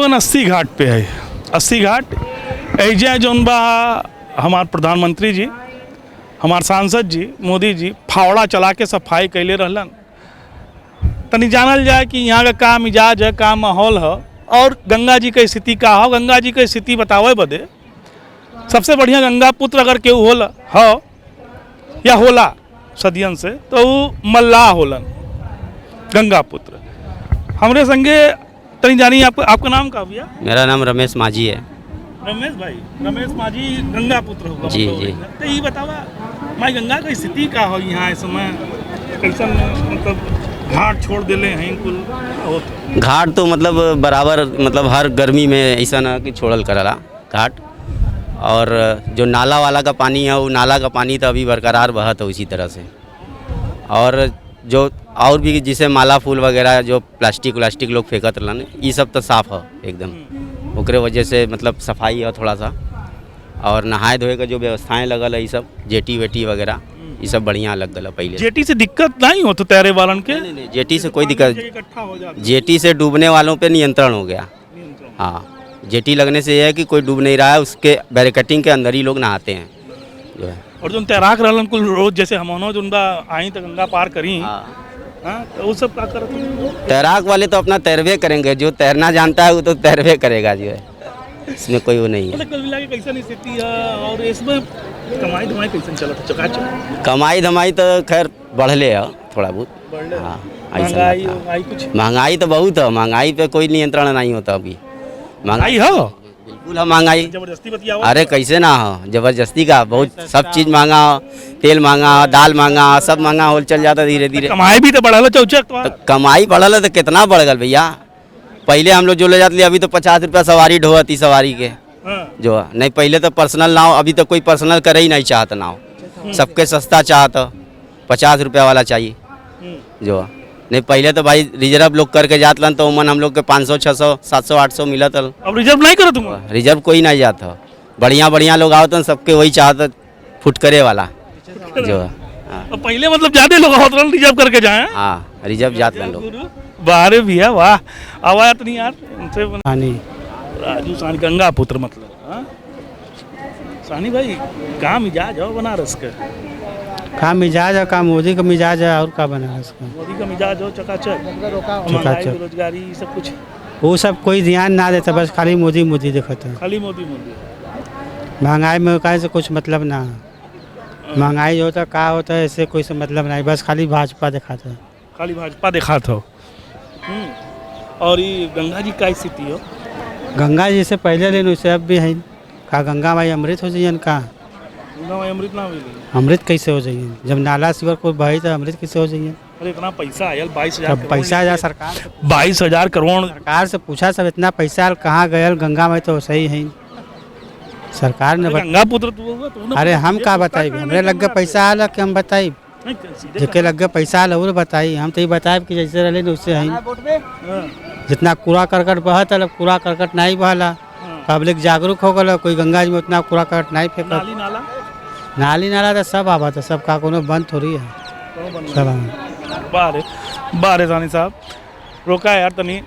लोगन 80 घाट पे है। 80 घाट ऐजा जौन बा हमार प्रधानमंत्री जी, हमार सांसद जी मोदी जी फावड़ा चला के सफाई कैले रहलन। तनी जानल जाए कि यहाँ का मिजाज है, का माहौल है और गंगा जी के स्थिति का हो। गंगा जी के स्थिति बतावे बदे सबसे बढ़िया गंगा पुत्र अगर केहू होला हो या होला सदियन से तो वो मल्लाह होलन गंगा पुत्र। हमरे संगे तनी जानी आपका नाम का भैया? मेरा नाम रमेश माझी है। रमेश भाई, रमेश माझी गंगा पुत्र होगा जी जी। तो ये बतावा माई गंगा की स्थिति का हो यहाँ इस समय कैसा मतलब घाट छोड़ दिले हैं कुल? घाट तो मतलब बराबर मतलब हर गर्मी में ऐसा ना कि छोड़ल करला घाट। और जो नाला वाला का पानी है वो नाला का पानी तो अभी बरकरार बहत है उसी तरह से। और जो और भी जिसे माला फूल वगैरह जो प्लास्टिक लोग फेंकत रहन ये सब तो साफ है एकदम। ओकरे वजह से मतलब सफाई है थोड़ा सा। और नहाए धोए का जो व्यवस्थाएं लगल है ये सब जेटी वेटी वगैरह ये सब बढ़िया लग गया पहले। जेटी से दिक्कत नहीं हो तो तैरे वालन के? नहीं, जेटी से कोई दिक्कत, जेटी से डूबने वालों पे नियंत्रण हो गया। हाँ, जेटी लगने से यह है कि कोई डूब नहीं रहा है, उसके बैरिकेटिंग के अंदर ही लोग नहाते हैं जो है। और जो तैराक रहलन कुल रोज जैसे हम जो आई तो गंगा पार करी तो वो सब क्या करते? तैराक वाले तो अपना तैरवे करेंगे, जो तैरना जानता है वो तो तैरवे करेगा जो है, इसमें कोई वो नहीं है। कुल मिला के कैसा स्थिति है और इसमें कमाई धमाई कैसे चलता चकाचक? कमाई धमाई तो खैर बढ़ले है थोड़ा बहुत। हाँ, महंगाई तो बहुत है, महंगाई पे कोई नियंत्रण नहीं होता अभी। महंगाई हो बिल्कुल है महंगाई। जबरदस्ती बतिया? अरे कैसे ना हो, जबरदस्ती का बहुत सब चीज़ महंगा हो, तेल महंगा हो, दाल महंगा हो, सब महंगा हो चल जाता धीरे धीरे। कमाई भी तो बढ़ल चौचक तो कमाई बढ़ल है तो कितना बढ़ गल भैया। पहले हम लोग जो ले जाते अभी तो 50 रुपया सवारी ढोती सवारी के जो है। नहीं पहले तो पर्सनल नाव, अभी तो कोई पर्सनल करे ही नहीं चाहता नाव, सबके सस्ता चाहता 50 रुपया वाला चाहिए जो है। नहीं पहले तो भाई रिजर्व लोग करके जात लन तो उमन हम लोग के 500 600 700 800 मिला था। अब रिजर्व नहीं करो तुम? रिजर्व कोई नहीं जाता, बढ़िया लोग आओ तो सबके वही चाहता फुट करे वाला जो है। तो पहले मतलब ज्यादा लोग होत रहन रिजर्व करके जाए? हाँ, रिजर्व जात लन लोग। बाहर भी है, वाह आवाज नहीं यार उनसे। राजू सानी गंगा पुत्र मतलब सानी भाई का मिजाज हो बनारस का? का मिजाज है, का मोदी का मिजाज है और का बनारस का? मोदी का मिजाज हो चकाचक, महंगाई बेरोजगारी सब कुछ वो सब कोई ध्यान ना देता, बस खाली मोदी मोदी देखता है। खाली मोदी मोदी। महंगाई में का से कुछ मतलब ना, महंगाई होता का होता है इससे कोई से मतलब नहीं, बस खाली भाजपा दिखाता है। खाली भाजपा दिखाता हो। और ये गंगा जी का स्थिति हो? गंगा जी से पहले लेन वैसे अब भी है का गंगा माई अमृत हो जाइए का? अमृत ना मिले? अमृत कैसे हो जाइए जब नाला सीवर कोई बही तो अमृत कैसे हो जाइए? अरे इतना पैसा आयल 22,000 पैसा आया सरकार, 22,000 करोड़ सरकार से पूछा सब इतना पैसा कहाँ गयल गंगा में? तो सही है सरकार ने गंगा पुत्र तू? अरे हम का बताई, हमरे लग गए पैसा आल कि हम बताई? जेके लग गए पैसा आल और बताई, हम तो ये बताए कि जैसे रहे उससे है। जितना कूड़ा करकट बहत है कूड़ा करकट नहीं बहला, पब्लिक जागरूक हो गल, कोई गंगा जी में उतना कूड़ा करकट नहीं फेंका। नाली नाला तो सब आवा था, सब का कोनो बंद थोड़ी है सब। बारे सानी साहब रोका यार तनी